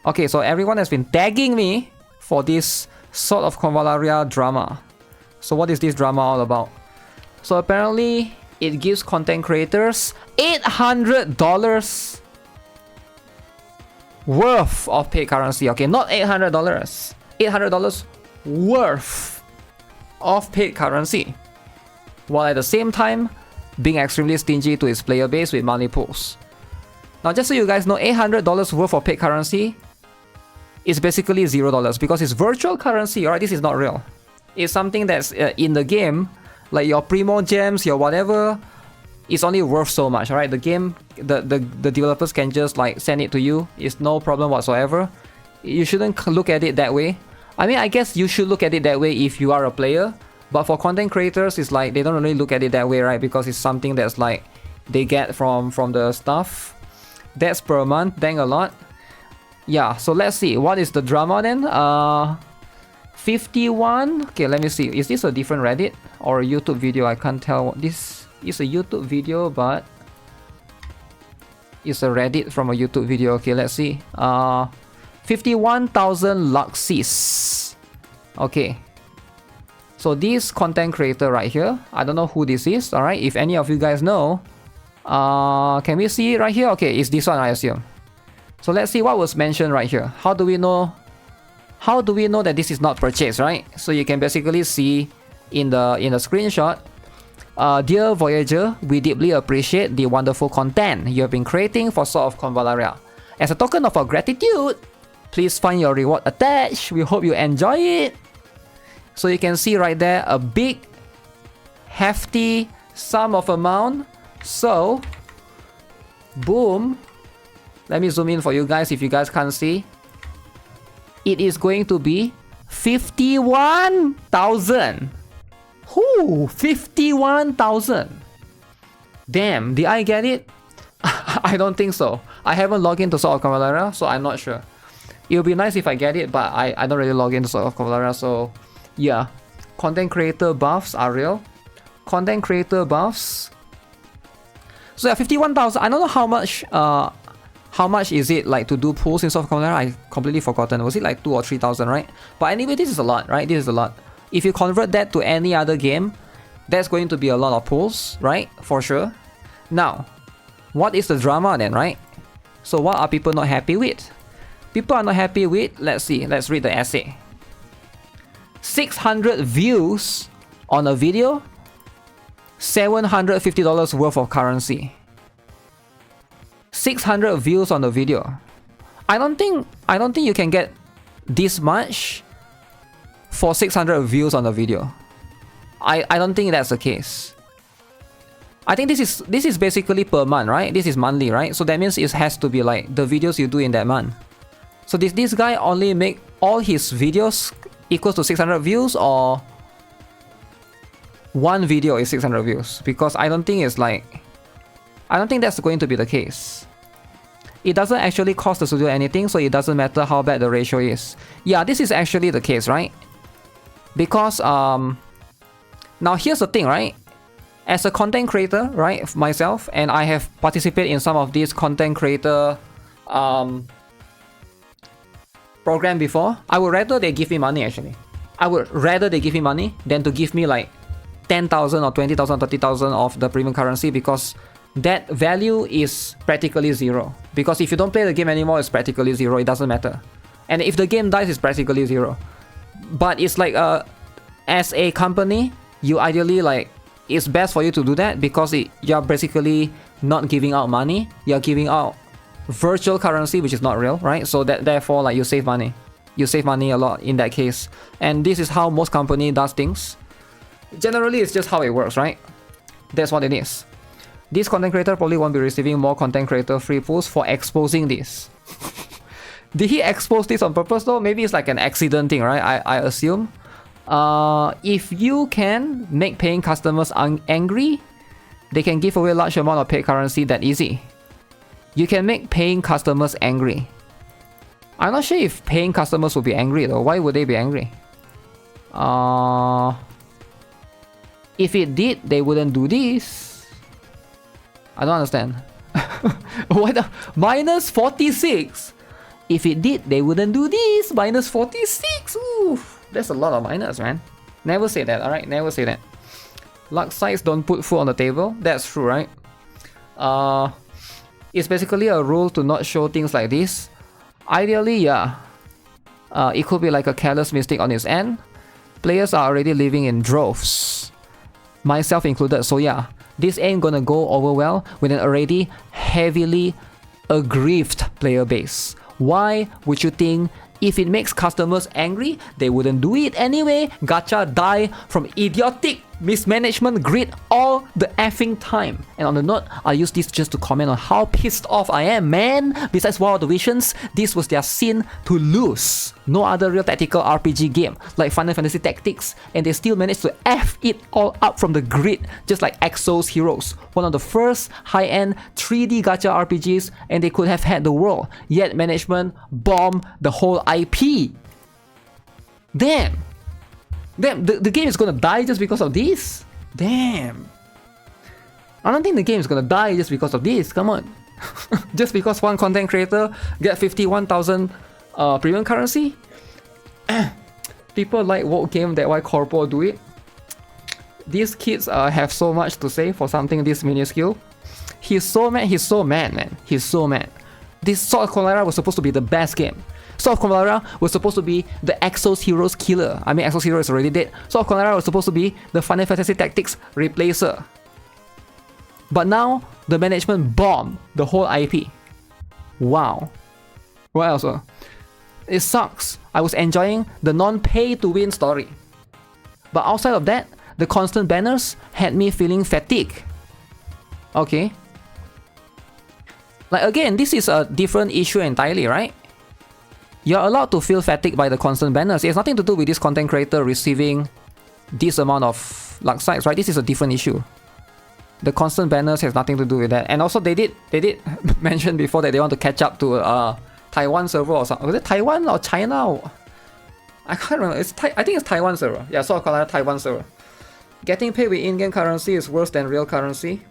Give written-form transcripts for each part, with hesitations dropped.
Okay, so everyone has been tagging me for this sort of Convallaria drama. So what is this drama all about? So apparently it gives content creators $800 worth of paid currency. Okay, not $800. $800 worth of paid currency, while at the same time being extremely stingy to its player base with money pools. Now, just so you guys know, $800 worth of paid currency is basically $0 because it's virtual currency, alright? This is not real. It's something that's in the game, like your Primo gems, your whatever, it's only worth so much, alright? The game, the developers can just like send it to you. It's no problem whatsoever. You shouldn't look at it that way. I mean, I guess you should look at it that way if you are a player, but for content creators, it's like they don't really look at it that way, right? Because it's something that's like they get from the stuff. That's per month, dang a lot. Yeah, so let's see, what is the drama then? 51. Okay, let me see. Is this a different Reddit or a YouTube video? I can't tell. This is a YouTube video, but it's a Reddit from a YouTube video. Okay, let's see. 51,000 Luxis. Okay. So this content creator right here, I don't know who this is, alright? If any of you guys know, can we see it right here? Okay, it's this one, I assume. So let's see what was mentioned right here. How do we know that this is not purchased, right? So you can basically see in the screenshot, dear Voyager, we deeply appreciate the wonderful content you have been creating for Sword of Convallaria. As a token of our gratitude, please find your reward attached. We hope you enjoy it. So you can see right there a big, hefty sum of amount. So, boom. Let me zoom in for you guys if you guys can't see. It is going to be 51,000. Whoo, 51,000. Damn, did I get it? I don't think so. I haven't logged into Sword of Convallaria, so I'm not sure. It would be nice if I get it, but I don't really log into Sword of Convallaria, so yeah. Content creator buffs are real. Content creator buffs. So yeah, 51,000. I don't know how much is it like to do pulls in Sword of Convallaria. I completely forgotten. Was it like 2,000 or 3,000, right? But anyway, this is a lot, right? This is a lot. If you convert that to any other game, that's going to be a lot of pulls, right? For sure. Now, what is the drama then, right? So what are people not happy with? People are not happy with, let's see, let's read the essay. 600 views on a video, $750 worth of currency. 600 views on the video. I don't think you can get this much for 600 views on the video. I don't think that's the case. I think this is basically per month, right? This is monthly, right? So that means it has to be like the videos you do in that month. So this guy only make all his videos equals to 600 views, or one video is 600 views? Because I don't think that's going to be the case. It doesn't actually cost the studio anything, so it doesn't matter how bad the ratio is. Yeah, this is actually the case, right? Because now here's the thing, right? As a content creator, right, myself, and I have participated in some of these content creator program before, I would rather they give me money actually. I would rather they give me money than to give me like 10,000 or 20,000, 30,000 of the premium currency, because that value is practically zero. Because if you don't play the game anymore, it's practically zero. It doesn't matter. And if the game dies, it's practically zero. But it's like as a company, you ideally like, it's best for you to do that because you're basically not giving out money. You're giving out virtual currency, which is not real, right? So that therefore, like, you save money. You save money a lot in that case. And this is how most company does things. Generally, it's just how it works, right? That's what it is. This content creator probably won't be receiving more content creator free pulls for exposing this. Did he expose this on purpose though? Maybe it's like an accident thing, right? I assume. If you can make paying customers angry, they can give away a large amount of paid currency that easy. You can make paying customers angry. I'm not sure if paying customers will be angry though. Why would they be angry? If it did, they wouldn't do this. I don't understand. What the? Minus 46? If it did, they wouldn't do this. Minus 46. Ooh, that's a lot of minus, man. Never say that, alright? Never say that. Luck sites don't put food on the table. That's true, right? It's basically a rule to not show things like this. Ideally, yeah. It could be like a careless mistake on its end. Players are already living in droves, myself included, so yeah, this ain't gonna go over well with an already heavily aggrieved player base. Why would you think if it makes customers angry, they wouldn't do it anyway? Gacha die from idiotic mismanagement greed all the effing time. And on the note, I'll use this just to comment on how pissed off I am, man. Besides War of the Visions, this was their sin to lose. No other real tactical RPG game like Final Fantasy Tactics, and they still managed to F it all up from the grid, just like Exo's Heroes, one of the first high-end 3D gacha RPGs, and they could have had the world, yet management bombed the whole IP. Damn, the game is gonna die just because of this? Damn. I don't think the game is gonna die just because of this, come on. Just because one content creator get 51,000 premium currency? People like what game that why Corpo do it? These kids have so much to say for something this minuscule. He's so mad, man. He's so mad. This Sword of Convallaria was supposed to be the best game. Sword of Convallaria was supposed to be the Exos Heroes killer. I mean, Exos Heroes is already dead. Sword of Convallaria was supposed to be the Final Fantasy Tactics replacer. But now, the management bombed the whole IP. Wow. What else? It sucks. I was enjoying the non-pay-to-win story. But outside of that, the constant banners had me feeling fatigue. Okay. Like again, this is a different issue entirely, right? You're allowed to feel fatigued by the constant banners. It has nothing to do with this content creator receiving this amount of luck sites, right? This is a different issue. The constant banners has nothing to do with that. And also they did mention before that they want to catch up to Taiwan server or something. Was it Taiwan or China? I can't remember. I think it's Taiwan server. Yeah, so I call it Taiwan server. Getting paid with in-game currency is worse than real currency.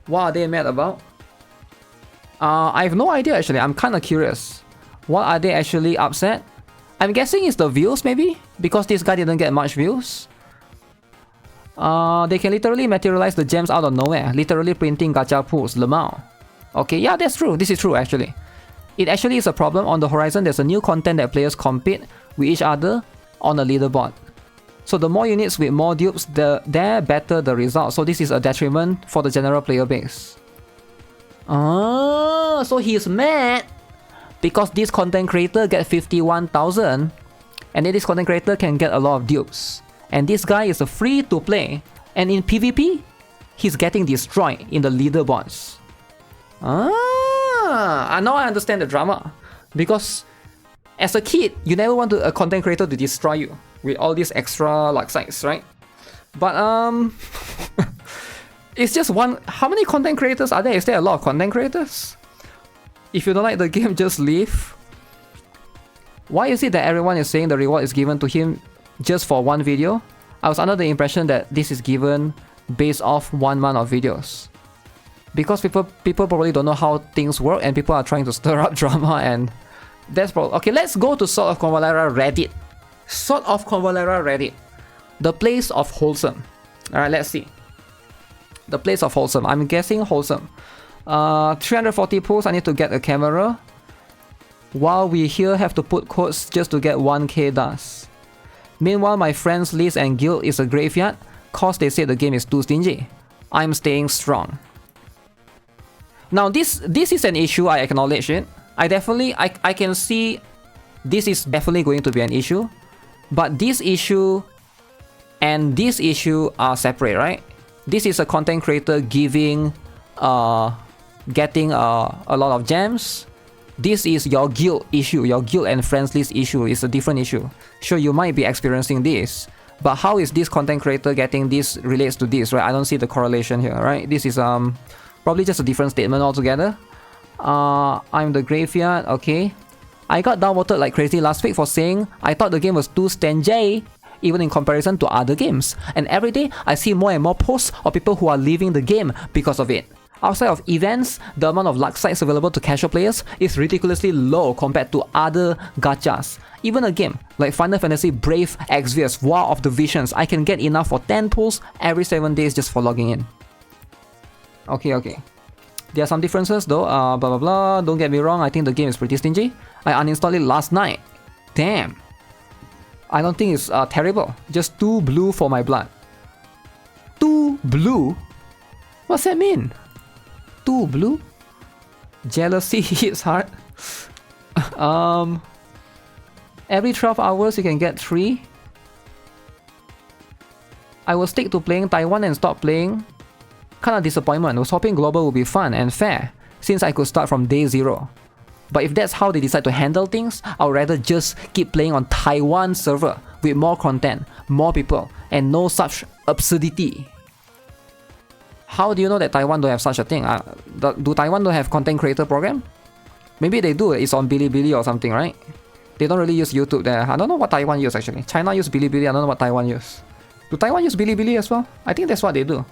What are they mad about? I have no idea actually. I'm kind of curious. What are they actually upset? I'm guessing it's the views maybe? Because this guy didn't get much views. They can literally materialize the gems out of nowhere. Literally printing gacha pools. Lemao. Okay, yeah, that's true. This is true actually. It actually is a problem. On the horizon, there's a new content that players compete with each other on a leaderboard. So the more units with more dupes, the better the result. So this is a detriment for the general player base. Oh, so he's mad because this content creator get 51,000 and then this content creator can get a lot of dupes. And this guy is a free to play, and in PvP, he's getting destroyed in the leaderboards. Now I understand the drama. Because as a kid, you never want a content creator to destroy you with all these extra luck sites, right? But it's just one. How many content creators are there? Is there a lot of content creators? If you don't like the game, just leave. Why is it that everyone is saying the reward is given to him just for one video? I was under the impression that this is given based off 1 month of videos. Because people probably don't know how things work and people are trying to stir up drama, and that's probably... Okay, let's go to Sword of Convallaria Reddit. Sword of Convallaria Reddit. The place of wholesome. Alright, let's see. The place of wholesome. I'm guessing wholesome. 340 pulls, I need to get a camera. While we here have to put codes just to get 1k dust. Meanwhile, my friend's list and guild is a graveyard cause they say the game is too stingy. I'm staying strong. Now this is an issue, I acknowledge it. I can see this is definitely going to be an issue. But this issue and this issue are separate, right? This is a content creator giving getting a lot of gems. This is your guild issue, your guild and friends list issue is a different issue. Sure, you might be experiencing this, but how is this content creator getting this relates to this, right? I don't see the correlation here, right? This is probably just a different statement altogether. I'm the graveyard, okay. I got downvoted like crazy last week for saying I thought the game was too stingy, even in comparison to other games. And every day, I see more and more posts of people who are leaving the game because of it. Outside of events, the amount of luck sites available to casual players is ridiculously low compared to other gachas. Even a game like Final Fantasy Brave Exvius War of the Visions, I can get enough for 10 pulls every 7 days just for logging in. Okay. There are some differences though, blah blah blah, don't get me wrong, I think the game is pretty stingy. I uninstalled it last night. Damn. I don't think it's terrible. Just 2 blue for my blood. 2 blue? What's that mean? 2 blue? Jealousy hits hard. Every 12 hours you can get 3. I will stick to playing Taiwan and stop playing. Kinda disappointment. I was hoping global would be fun and fair, since I could start from day 0. But if that's how they decide to handle things, I would rather just keep playing on Taiwan server with more content, more people, and no such absurdity. How do you know that Taiwan don't have such a thing? Do Taiwan don't have content creator program? Maybe they do, it's on Bilibili or something, right? They don't really use YouTube there. I don't know what Taiwan use actually. China use Bilibili, I don't know what Taiwan use. Do Taiwan use Bilibili as well? I think that's what they do.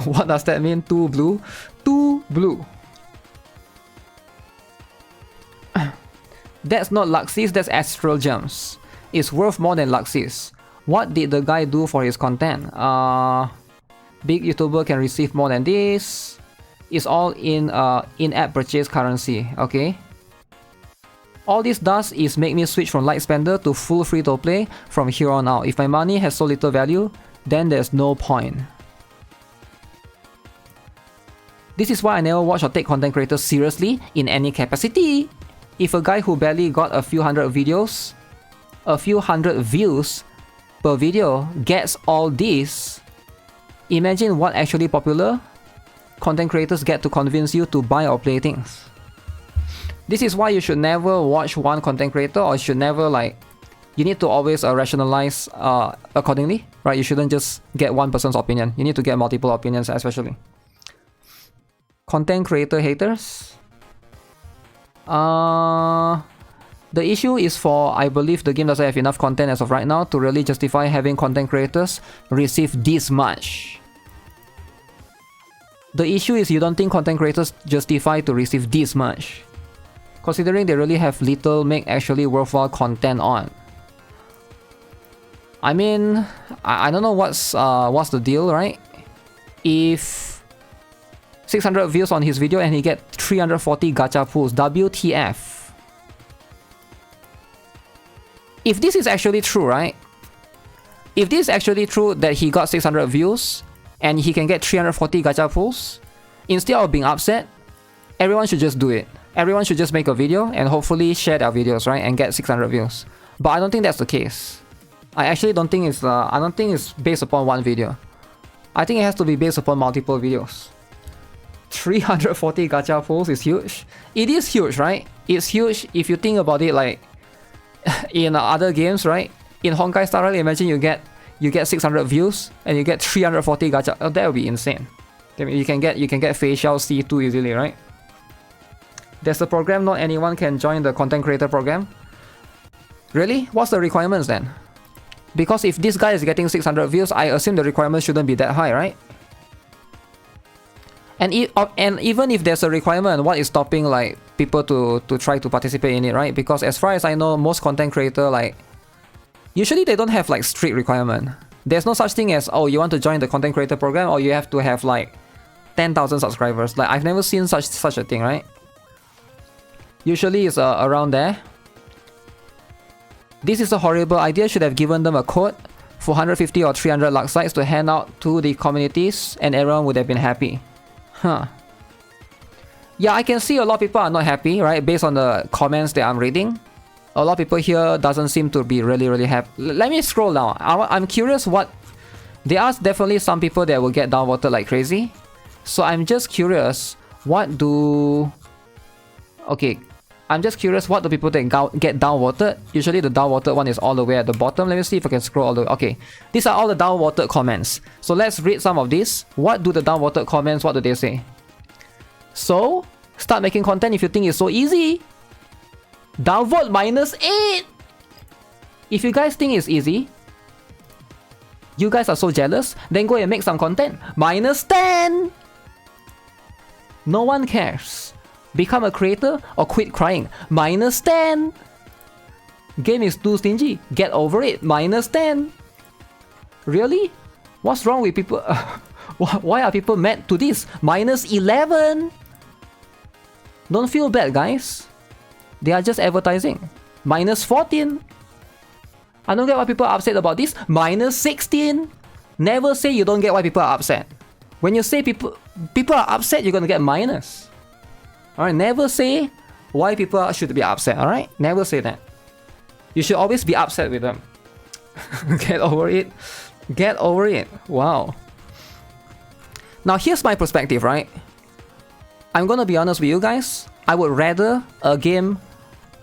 What does that mean? 2 blue? 2 blue. That's not Luxis, that's Astral Gems. It's worth more than Luxis. What did the guy do for his content? Big YouTuber can receive more than this. It's all in in-app purchase currency, okay? All this does is make me switch from light spender to full free-to-play from here on out. If my money has so little value, then there's no point. This is why I never watch or take content creators seriously in any capacity. If a guy who barely got a few hundred views per video gets all this, imagine what actually popular content creators get to convince you to buy or play things. This is why you should never watch one content creator, or you should never you need to always rationalize accordingly, right? You shouldn't just get one person's opinion. You need to get multiple opinions, especially. Content creator haters. The issue is for, I believe the game doesn't have enough content as of right now to really justify having content creators receive this much. The issue is you don't think content creators justify to receive this much, considering they really have little make actually worthwhile content on. I mean, I don't know what's the deal, right? If 600 views on his video and he get 340 gacha pulls, WTF? If this is actually true, right? If this is actually true that he got 600 views and he can get 340 gacha pulls, instead of being upset, everyone should just do it. Everyone should just make a video and hopefully share their videos, right? And get 600 views. But I don't think that's the case. I actually don't think it's I don't think it's based upon one video. I think it has to be based upon multiple videos. 340 gacha pulls is huge. It is huge, right? It's huge if you think about it like in other games, right? In Honkai Star Rail, imagine you get 600 views and you get 340 gacha. Oh, that would be insane. I mean, you can get facial C2 easily, right? There's a program, not anyone can join the content creator program. Really? What's the requirements then? Because if this guy is getting 600 views, I assume the requirements shouldn't be that high, right? And even if there's a requirement, what is stopping like people to try to participate in it, right? Because as far as I know, most content creator usually they don't have like strict requirement. There's no such thing as, oh, you want to join the content creator program or you have to have like 10,000 subscribers. Like I've never seen such a thing, right? Usually it's around there. This is a horrible idea. Should have given them a code for 150 or 300 luck sites to hand out to the communities and everyone would have been happy. Huh. Yeah, I can see a lot of people are not happy, right? Based on the comments that I'm reading. A lot of people here doesn't seem to be really happy. Let me scroll down. I'm curious what... There are definitely some people that will get downvoted like crazy. So I'm just curious, what do... Okay, I'm just curious what the people that get downvoted. Usually the downvoted one is all the way at the bottom. Let me see if I can scroll all the way. Okay, these are all the downvoted comments. So let's read some of these. What do the downvoted comments, what do they say? So, start making content if you think it's so easy. Downvote -8! If you guys think it's easy, you guys are so jealous, then go and make some content. -10! No one cares. Become a creator or quit crying. -10. Game is too stingy. Get over it. -10. Really? What's wrong with people? Why are people mad to this? -11. Don't feel bad, guys. They are just advertising. -14. I don't get why people are upset about this. -16. Never say you don't get why people are upset. When you say people are upset, you're gonna get minus. Alright, never say why people should be upset, alright? Never say that. You should always be upset with them. Get over it. Get over it. Wow. Now here's my perspective, right? I'm gonna be honest with you guys. I would rather a game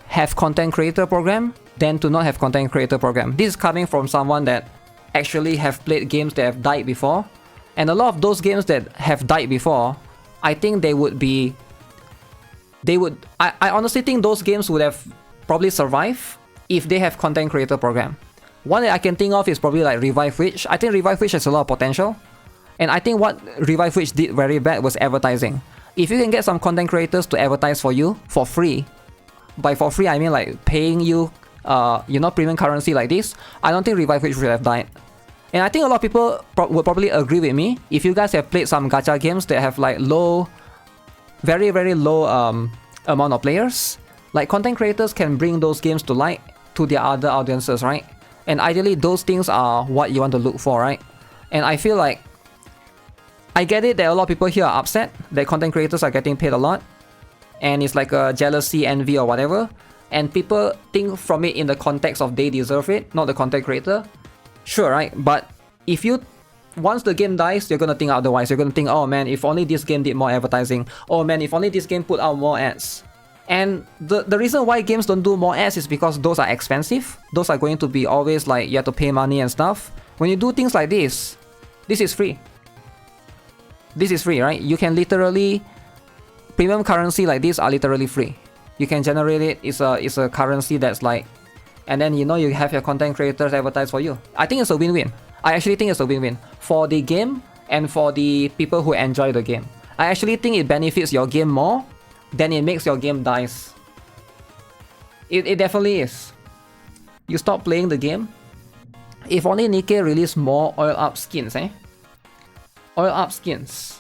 have content creator program than to not have content creator program. This is coming from someone that actually have played games that have died before. And a lot of those games that have died before, I think I honestly think those games would have probably survived if they have content creator program. One that I can think of is probably like Revive Witch. I think Revive Witch has a lot of potential. And I think what Revive Witch did very bad was advertising. If you can get some content creators to advertise for you for free, by for free I mean like paying you premium currency like this, I don't think Revive Witch would have died. And I think a lot of people would probably agree with me. If you guys have played some gacha games that have like very low amount of players, like content creators can bring those games to light to their other audiences, right? And ideally those things are what you want to look for, right? And I feel like I get it that a lot of people here are upset that content creators are getting paid a lot, and it's like a jealousy, envy or whatever, and people think from it in the context of they deserve it, not the content creator. Sure, right? But if you, once the game dies, you're gonna think otherwise. You're gonna think, oh man, if only this game did more advertising. Oh man, if only this game put out more ads. And the reason why games don't do more ads is because those are expensive. Those are going to be always like, you have to pay money and stuff. When you do things like this is free. This is free, right? You can literally, premium currency like this are literally free. You can generate it. It's a currency that's like, and then you have your content creators advertise for you. I think it's a win-win. I actually think it's a win-win for the game and for the people who enjoy the game. I actually think it benefits your game more than it makes your game dies. It definitely is. You stop playing the game. If only Nikkei released more oil up skins, Oil up skins.